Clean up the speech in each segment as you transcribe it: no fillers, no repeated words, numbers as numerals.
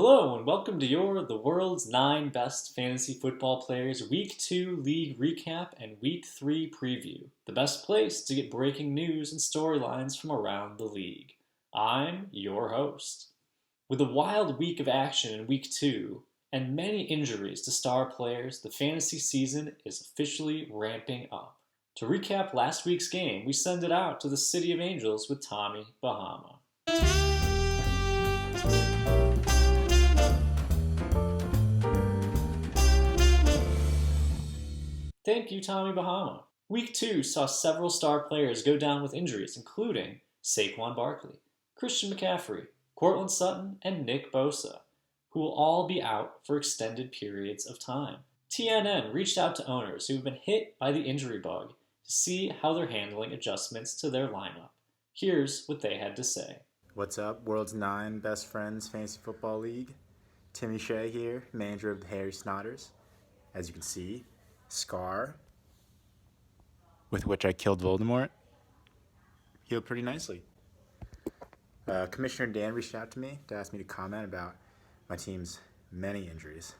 Hello and welcome to the world's 9 best fantasy football players Week 2 league recap and Week 3 preview, the best place to get breaking news and storylines from around the league. I'm your host. With a wild week of action in Week 2 and many injuries to star players, the fantasy season is officially ramping up. To recap last week's game, we send it out to the City of Angels with Tommy Bahama. Thank you, Tommy Bahama. Week 2 saw several star players go down with injuries, including Saquon Barkley, Christian McCaffrey, Courtland Sutton, and Nick Bosa, who will all be out for extended periods of time. TNN reached out to owners who have been hit by the injury bug to see how they're handling adjustments to their lineup. Here's what they had to say. What's up, World's 9 Best Friends Fantasy Football League? Timmy Shea here, manager of the Harry Snotters. As you can see, Scar, with which I killed Voldemort, healed pretty nicely. Commissioner Dan reached out to me to ask me to comment about my team's many injuries.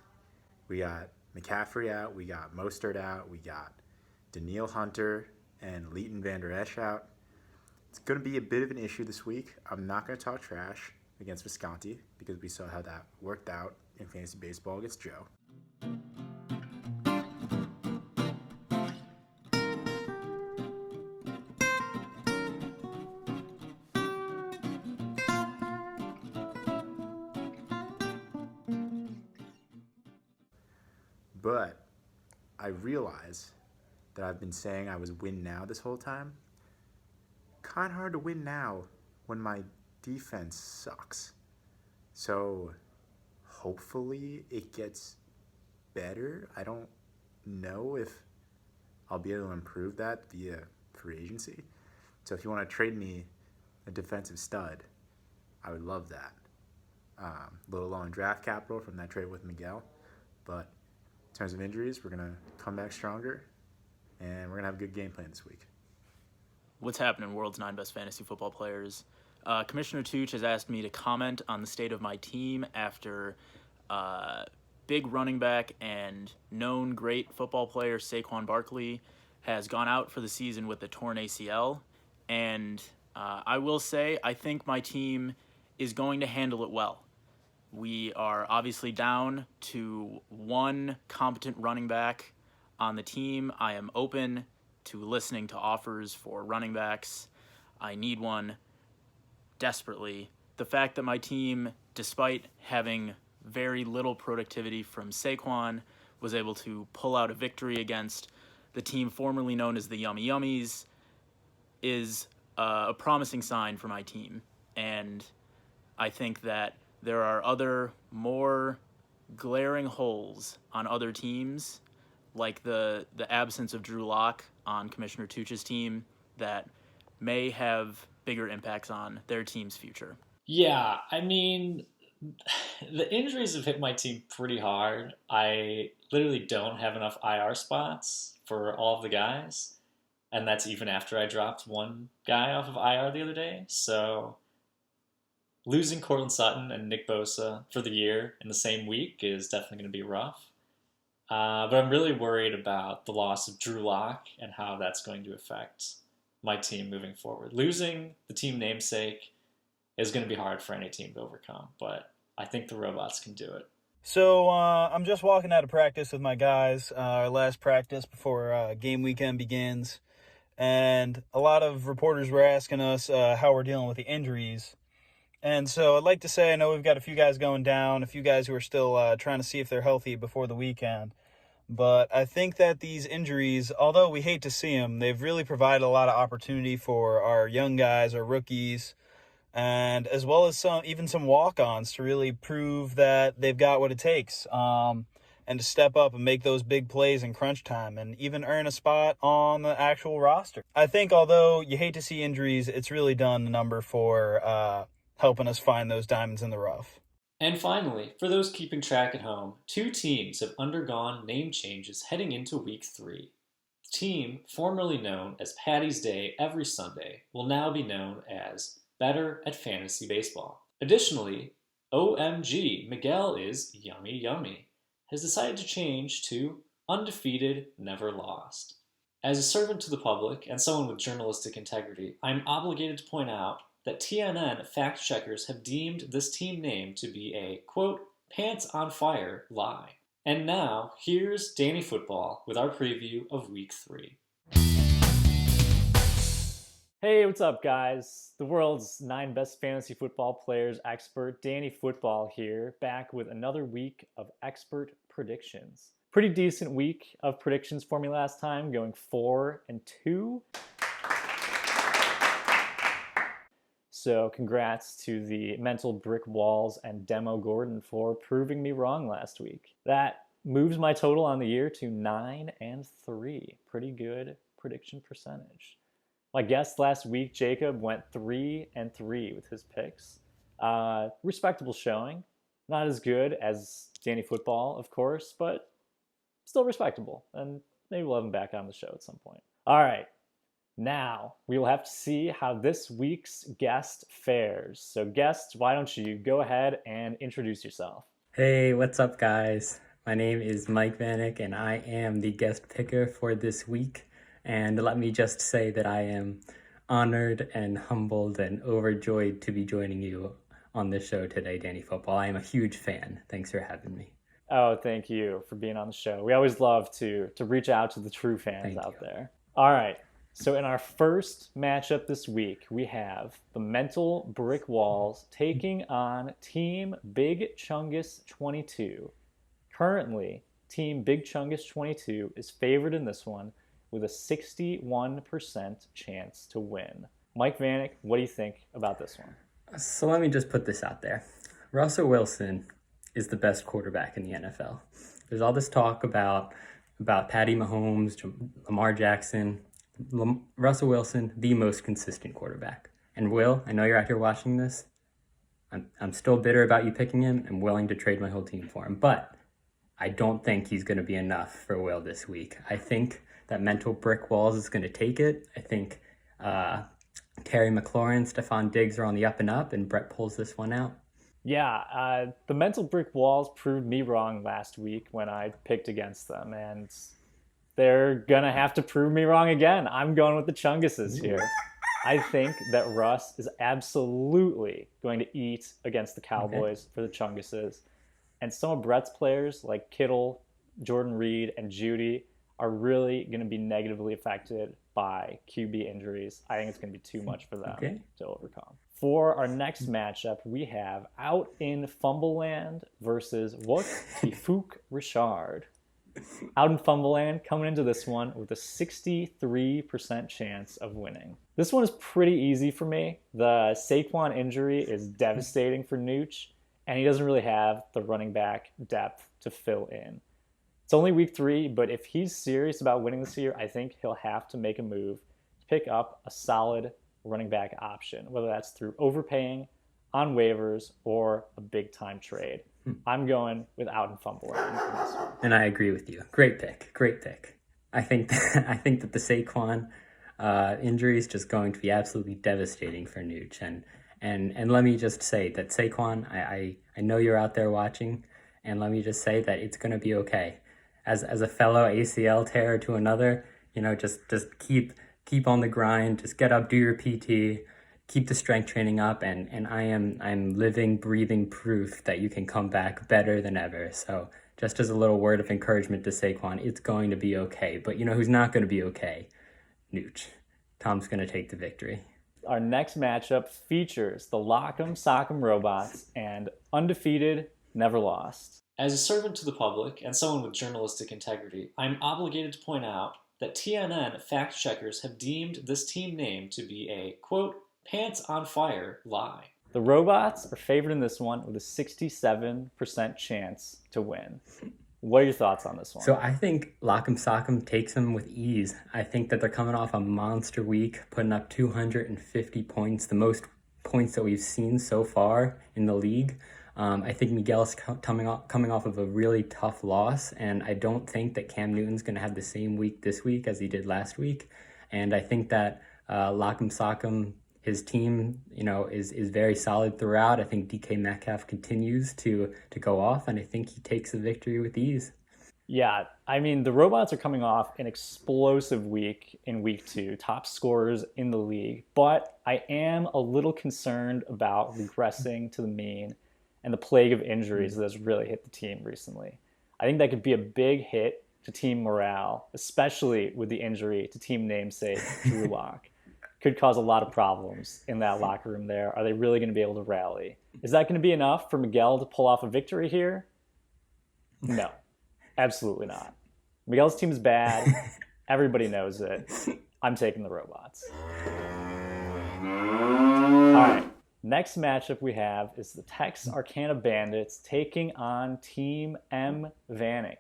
We got McCaffrey out, we got Mostert out, we got Danielle Hunter and Leighton Vander Esch out. It's going to be a bit of an issue this week. I'm not going to talk trash against Visconti because we saw how that worked out in fantasy baseball against Joe. But I realize that I've been saying I was win now this whole time. Kind of hard to win now when my defense sucks. So hopefully it gets better. I don't know if I'll be able to improve that via free agency. So if you want to trade me a defensive stud, I would love that. A little low in draft capital from that trade with Miguel. But in terms of injuries, we're going to come back stronger, and we're going to have a good game plan this week. What's happening, World's 9 Best Fantasy Football Players? Commissioner Tooch has asked me to comment on the state of my team after big running back and known great football player Saquon Barkley has gone out for the season with a torn ACL. And I will say, I think my team is going to handle it well. We are obviously down to one competent running back on the team. I am open to listening to offers for running backs. I need one desperately. The fact that my team, despite having very little productivity from Saquon, was able to pull out a victory against the team formerly known as the Yummy Yummies is a promising sign for my team. And I think that there are other more glaring holes on other teams, like the absence of Drew Lock on Commissioner Tooch's team, that may have bigger impacts on their team's future. Yeah, I mean, the injuries have hit my team pretty hard. I literally don't have enough IR spots for all of the guys, and that's even after I dropped one guy off of IR the other day. So losing Courtland Sutton and Nick Bosa for the year in the same week is definitely going to be rough. But I'm really worried about the loss of Drew Lock and how that's going to affect my team moving forward. Losing the team namesake is going to be hard for any team to overcome, but I think the robots can do it. So I'm just walking out of practice with my guys, our last practice before game weekend begins, and a lot of reporters were asking us how we're dealing with the injuries. And so I'd like to say I know we've got a few guys going down, a few guys who are still trying to see if they're healthy before the weekend. But I think that these injuries, although we hate to see them, they've really provided a lot of opportunity for our young guys, our rookies, and as well as even some walk-ons to really prove that they've got what it takes, and to step up and make those big plays in crunch time and even earn a spot on the actual roster. I think although you hate to see injuries, it's really done a number for helping us find those diamonds in the rough. And finally, for those keeping track at home, 2 teams have undergone name changes heading into Week 3. The team, formerly known as Patty's Day every Sunday, will now be known as Better at Fantasy Baseball. Additionally, OMG, Miguel is yummy yummy, has decided to change to undefeated, never lost. As a servant to the public and someone with journalistic integrity, I am obligated to point out that TNN fact checkers have deemed this team name to be a, quote, pants on fire lie. And now, here's Danny Football with our preview of Week 3. Hey, what's up, guys? The world's 9 best fantasy football players expert, Danny Football here, back with another week of expert predictions. Pretty decent week of predictions for me last time, going 4-2. So congrats to the mental brick walls and Demo Gordon for proving me wrong last week. That moves my total on the year to 9-3. Pretty good prediction percentage. My guest last week, Jacob, went 3-3 with his picks. Respectable showing. Not as good as Danny Football, of course, but still respectable. And maybe we'll have him back on the show at some point. All right. Now, we will have to see how this week's guest fares. So, guest, why don't you go ahead and introduce yourself? Hey, what's up, guys? My name is Mike Vanek, and I am the guest picker for this week. And let me just say that I am honored and humbled and overjoyed to be joining you on this show today, Danny Football. I am a huge fan. Thanks for having me. Oh, thank you for being on the show. We always love to reach out to the true fans out there. All right. So in our first matchup this week, we have the Mental Brick Walls taking on Team Big Chungus 22. Currently, Team Big Chungus 22 is favored in this one with a 61% chance to win. Mike Vanek, what do you think about this one? So let me just put this out there. Russell Wilson is the best quarterback in the NFL. There's all this talk about Patty Mahomes, Lamar Jackson. Russell Wilson, the most consistent quarterback. And Will, I know you're out here watching this. I'm still bitter about you picking him. I'm willing to trade my whole team for him. But I don't think he's going to be enough for Will this week. I think that Mental Brick Walls is going to take it. I think Terry McLaurin, Stephon Diggs are on the up and up, and Brett pulls this one out. Yeah, the Mental Brick Walls proved me wrong last week when I picked against them, and they're going to have to prove me wrong again. I'm going with the Chunguses here. I think that Russ is absolutely going to eat against the Cowboys for the Chunguses. And some of Brett's players, like Kittle, Jordan Reed, and Judy, are really going to be negatively affected by QB injuries. I think it's going to be too much for them to overcome. For our next matchup, we have Out in Fumbleland versus What Tifuk Richard. Out in Fumbleland coming into this one with a 63% chance of winning. This one is pretty easy for me. The Saquon injury is devastating for Nooch, and he doesn't really have the running back depth to fill in. It's only week 3, but if he's serious about winning this year, I think he'll have to make a move to pick up a solid running back option, whether that's through overpaying, on waivers, or a big-time trade. I'm going with Out in Fumbleland in this one. And I agree with you. Great pick. I think that the Saquon injury is just going to be absolutely devastating for Nooch. And let me just say that Saquon, I know you're out there watching, and let me just say that it's going to be okay. As a fellow ACL tear to another, just keep on the grind, just get up, do your PT, keep the strength training up, and I'm living, breathing proof that you can come back better than ever. So just as a little word of encouragement to Saquon, it's going to be okay. But who's not going to be okay? Nooch. Tom's going to take the victory. Our next matchup features the Lock'em Sock'em Robots and Undefeated, Never Lost. As a servant to the public and someone with journalistic integrity, I am obligated to point out that TNN fact checkers have deemed this team name to be a, quote, pants on fire lie. The Robots are favored in this one with a 67% chance to win. What are your thoughts on this one? So I think Lock'em Sock'em takes them with ease. I think that they're coming off a monster week, putting up 250 points, the most points that we've seen so far in the league. I think Miguel's coming off of a really tough loss, and I don't think that Cam Newton's going to have the same week this week as he did last week. And I think that Lock'em Sock'em his team, is very solid throughout. I think DK Metcalf continues to go off, and I think he takes the victory with ease. Yeah, I mean, the Robots are coming off an explosive week in week 2, top scorers in the league, but I am a little concerned about regressing to the mean and the plague of injuries that has really hit the team recently. I think that could be a big hit to team morale, especially with the injury to team namesake Drew Lock. Could cause a lot of problems in that locker room there. Are they really going to be able to rally? Is that going to be enough for Miguel to pull off a victory here? No. Absolutely not. Miguel's team is bad. Everybody knows it. I'm taking the Robots. All right. Next matchup we have is the Tex Arcana Bandits taking on Team M Vanek.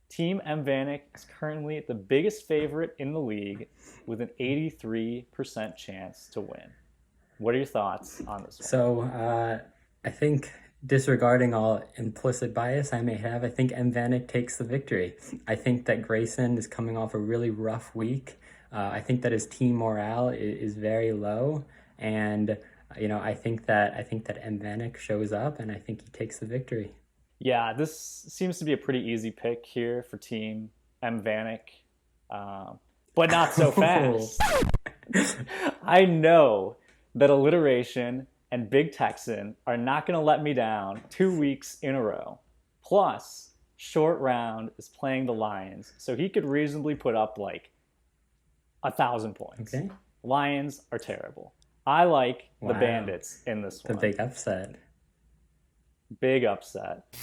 Team M Vanek is currently the biggest favorite in the league with an 83% chance to win. What are your thoughts on this one? So I think, disregarding all implicit bias I may have, I think M. Vanek takes the victory. I think that Grayson is coming off a really rough week. I think that his team morale is very low, and I think that M. Vanek shows up, and I think he takes the victory. Yeah, this seems to be a pretty easy pick here for Team M. Vanek, but not so fast. I know that alliteration and Big Texan are not going to let me down 2 weeks in a row. Plus, Short Round is playing the Lions, so he could reasonably put up like 1,000 points. Okay. Lions are terrible. I like the Bandits in this one. The big upset. Big upset.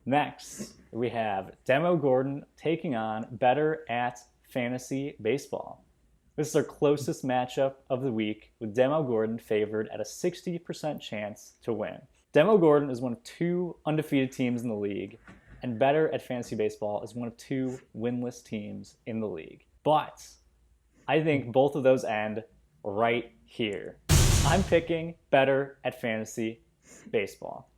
Next, we have Demo Gordon taking on Better at Fantasy Baseball. This is our closest matchup of the week, with Demo Gordon favored at a 60% chance to win. Demo Gordon is one of 2 undefeated teams in the league, and Better at Fantasy Baseball is one of 2 winless teams in the league. But I think both of those end right here. I'm picking Better at Fantasy Baseball.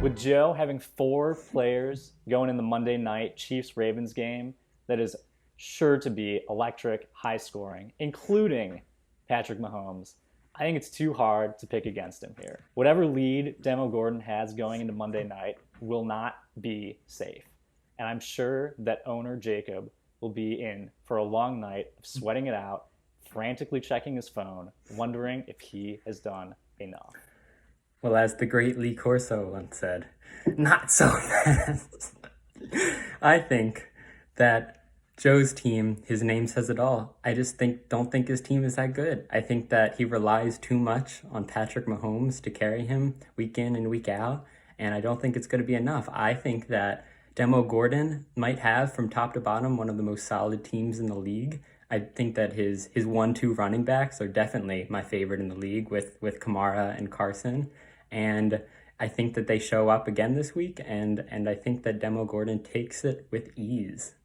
With Joe having 4 players going in the Monday night Chiefs-Ravens game that is sure to be electric, high scoring, including Patrick Mahomes, I think it's too hard to pick against him here. Whatever lead Demo Gordon has going into Monday night will not be safe. And I'm sure that owner Jacob will be in for a long night of sweating it out, frantically checking his phone, wondering if he has done enough. Well, as the great Lee Corso once said, not so fast. I think that Joe's team, his name says it all. I just don't think his team is that good. I think that he relies too much on Patrick Mahomes to carry him week in and week out, and I don't think it's going to be enough. I think that Demo Gordon might have, from top to bottom, one of the most solid teams in the league. I think that his 1-2 running backs are definitely my favorite in the league with Kamara and Carson, and I think that they show up again this week, and I think that Demo Gordon takes it with ease.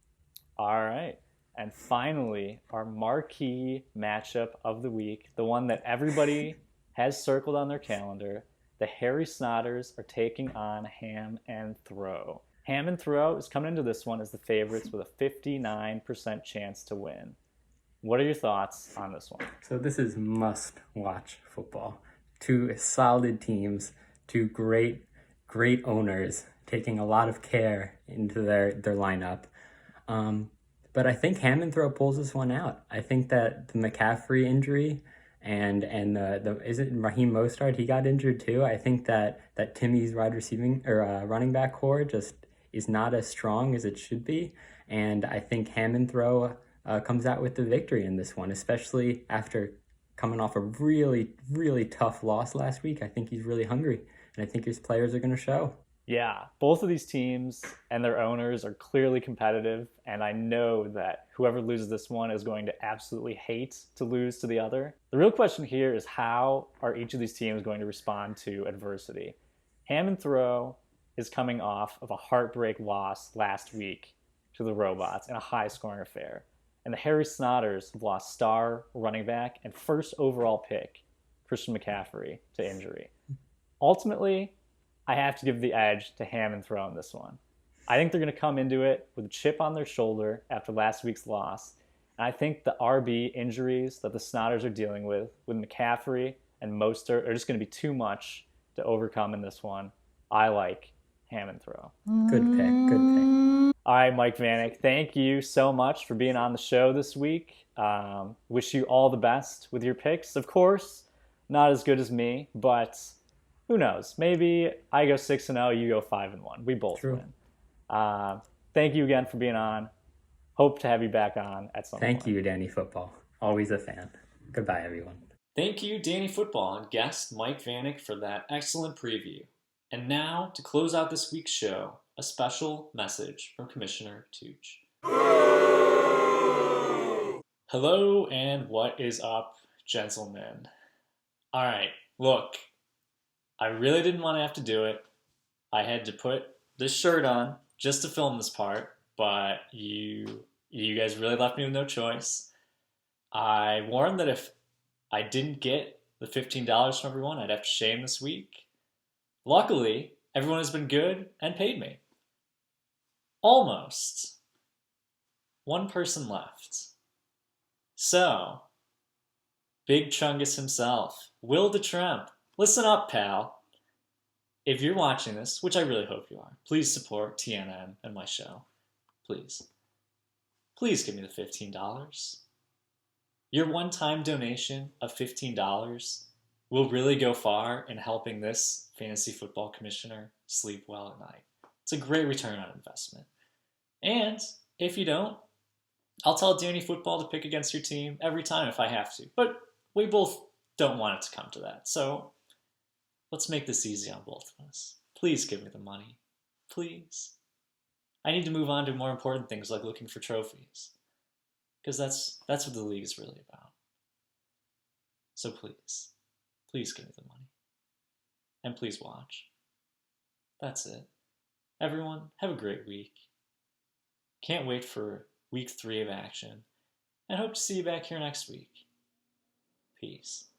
All right. And finally, our marquee matchup of the week, the one that everybody has circled on their calendar. The Harry Snotters are taking on Ham and Throw. Ham and Throw is coming into this one as the favorites with a 59% chance to win. What are your thoughts on this one? So this is must-watch football. 2 solid teams, 2 great owners taking a lot of care into their lineup. But I think Ham and Throw pulls this one out. I think that the McCaffrey injury and the is it Raheem Mostert? He got injured too. I think that Timmy's running back core just is not as strong as it should be, and I think Ham and Throw comes out with the victory in this one, especially after coming off a really, really tough loss last week. I think he's really hungry, and I think his players are going to show. Yeah, both of these teams and their owners are clearly competitive, and I know that whoever loses this one is going to absolutely hate to lose to the other. The real question here is, how are each of these teams going to respond to adversity? Ham and Throw is coming off of a heartbreak loss last week to the Robots in a high-scoring affair, and the Harry Snotters have lost star running back and first overall pick Christian McCaffrey to injury. Ultimately, I have to give the edge to Ham and Throw in this one. I think they're going to come into it with a chip on their shoulder after last week's loss. And I think the RB injuries that the Snotters are dealing with McCaffrey and Mostert, are just going to be too much to overcome in this one. I like Hammond throw. Good pick. Good pick. All right, Mike Vanek, thank you so much for being on the show this week. Wish you all the best with your picks. Of course, not as good as me, but who knows? Maybe I go 6-0, you go 5-1. We both True. win. Thank you again for being on. Hope to have you back on at some point. Thank you, Danny Football. Always a fan. Goodbye, everyone. Thank you, Danny Football and guest Mike Vanek, for that excellent preview. And now, to close out this week's show, a special message from Commissioner Tooch. Hello, and what is up, gentlemen? All right, look, I really didn't want to have to do it. I had to put this shirt on just to film this part, but you guys really left me with no choice. I warned that if I didn't get the $15 from everyone, I'd have to shame this week. Luckily, everyone has been good and paid me. Almost. One person left. So, Big Chungus himself, Will DeTremp. Listen up, pal. If you're watching this, which I really hope you are, please support TNN and my show. Please. Please give me the $15. Your one-time donation of $15 will really go far in helping this fantasy football commissioner sleep well at night. It's a great return on investment. And if you don't, I'll tell Danny Football to pick against your team every time if I have to. But we both don't want it to come to that. So let's make this easy on both of us. Please give me the money. Please. I need to move on to more important things like looking for trophies. Because that's what the league is really about. So please. Please give me the money. And please watch. That's it. Everyone, have a great week. Can't wait for week 3 of action. And hope to see you back here next week. Peace.